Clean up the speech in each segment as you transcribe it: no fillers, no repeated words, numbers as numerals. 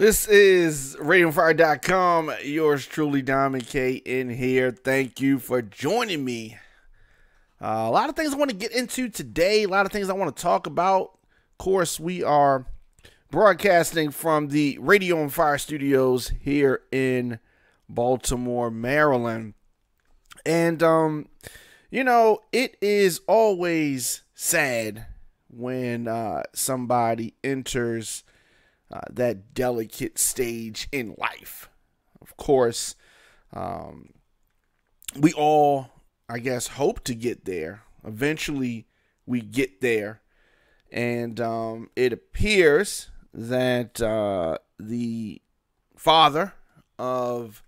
This is RadioOnFire.com. Yours truly, Diamond K, in here. Thank you for joining me. A lot of things I want to get into today. A lot of things I want to talk about. Of course, we are broadcasting from the Radio on Fire studios here in Baltimore, Maryland. And, it is always sad when somebody enters that delicate stage in life. Of course, we all, I guess, hope to get there. Eventually, we get there. And it appears that the father of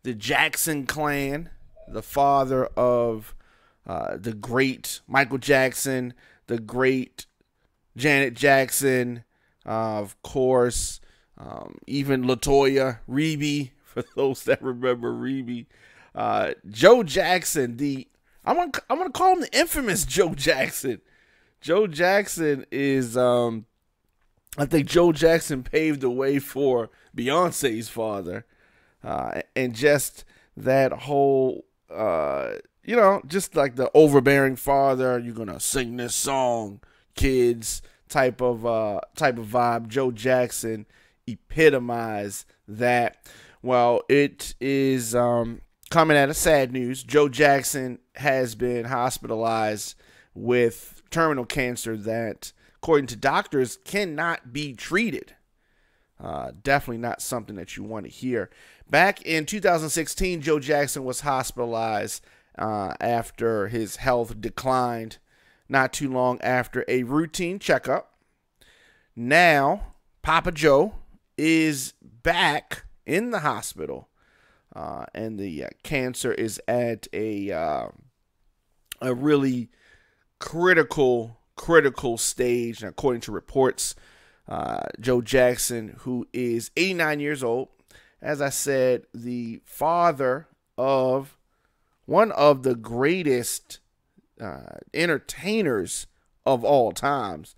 the Jackson clan, the father of the great Michael Jackson, the great Janet Jackson, of course, even LaToya Rebbie, for those that remember Rebbie, Joe Jackson, I'm gonna call him the infamous Joe Jackson. Joe Jackson is, I think Joe Jackson paved the way for Beyonce's father, and just that whole, just like the overbearing father. You're gonna sing this song, kids, type of vibe. Joe Jackson epitomized that. Well, it is coming out of sad news. Joe Jackson has been hospitalized with terminal cancer that, according to doctors, cannot be treated. Definitely not something that you want to hear. Back in 2016, Joe Jackson was hospitalized after his health declined, not too long after a routine checkup. Now, Papa Joe is back in the hospital, and the cancer is at a really critical stage. And according to reports, Joe Jackson, who is 89 years old, as I said, the father of one of the greatest entertainers of all times,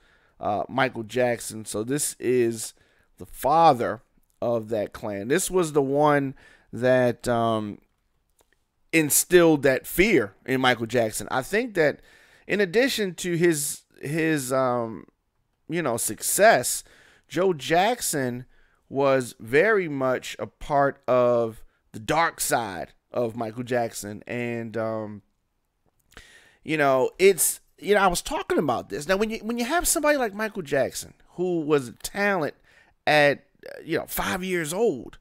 Michael Jackson. So this is the father of that clan. This was the one that instilled that fear in Michael Jackson. I think that in addition to his success, Joe Jackson was very much a part of the dark side of Michael Jackson. And I was talking about this. Now, when you have somebody like Michael Jackson, who was a talent at 5 years old,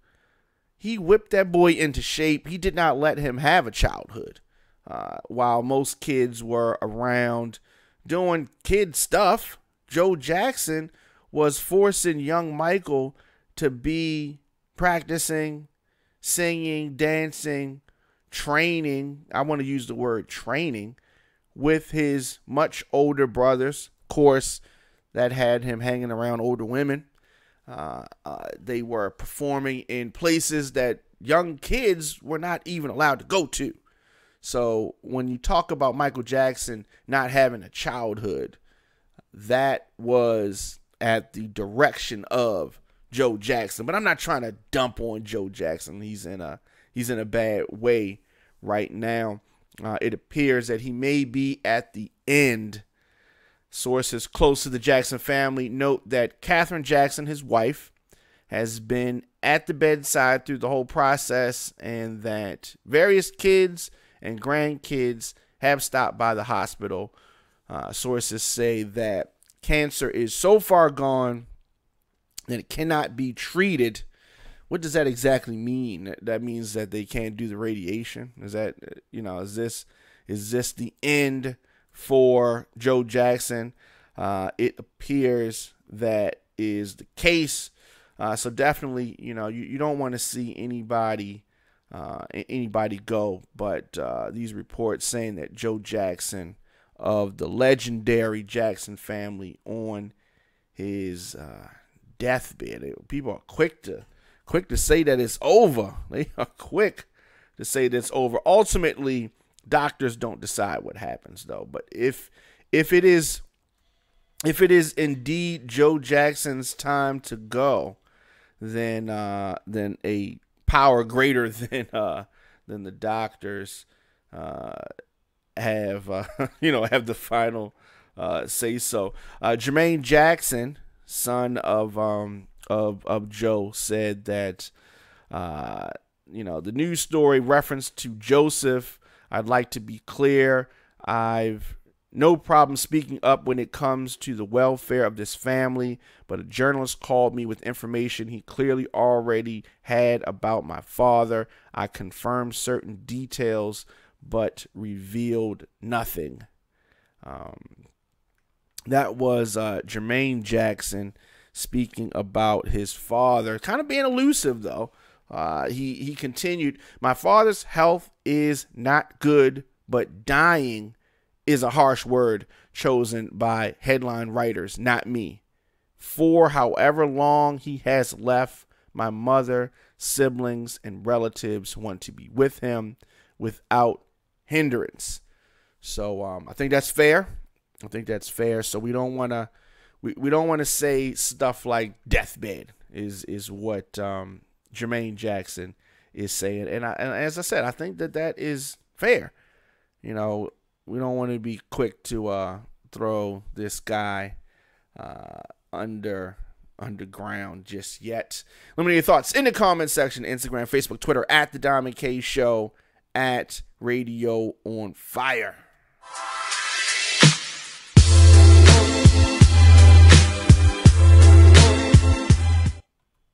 he whipped that boy into shape. He did not let him have a childhood. While most kids were around doing kid stuff, Joe Jackson was forcing young Michael to be practicing, singing, dancing, training. I want to use the word training with his much older brothers. Of course, that had him hanging around older women. They were performing in places that young kids were not even allowed to go to. So when you talk about Michael Jackson not having a childhood, that was at the direction of Joe Jackson. But I'm not trying to dump on Joe Jackson. He's in a bad way right now. It appears that he may be at the end. Sources close to the Jackson family note that Katherine Jackson, his wife, has been at the bedside through the whole process, and that various kids and grandkids have stopped by the hospital. Sources say that cancer is so far gone that it cannot be treated. What does that exactly mean? That means that they can't do the radiation. Is that, is this the end for Joe Jackson? It appears that is the case. So definitely, you don't want to see anybody go. But these reports saying that Joe Jackson of the legendary Jackson family on his deathbed. People are quick to say that it's over. They are quick to say that it's over. Ultimately, doctors don't decide what happens, though. But if it is indeed Joe Jackson's time to go, than a power greater than the doctors have have the final say so. Jermaine Jackson, son of Joe, said that the news story reference to Joseph. I'd like to be clear. I've no problem speaking up when it comes to the welfare of this family, but a journalist called me with information he clearly already had about my father. I confirmed certain details, but revealed nothing. That was Jermaine Jackson speaking about his father, kind of being elusive, though. He continued, my father's health is not good, but dying is a harsh word chosen by headline writers, not me. For however long he has left, my mother, siblings, and relatives want to be with him without hindrance. So I think that's fair. So we don't want to we don't want to say stuff like deathbed is what Jermaine Jackson is saying, and as I said, I think that is fair. We don't want to be quick to throw this guy underground just yet. Let me know your thoughts in the comment section, Instagram, Facebook, Twitter, at The Diamond K Show, at Radio on Fire.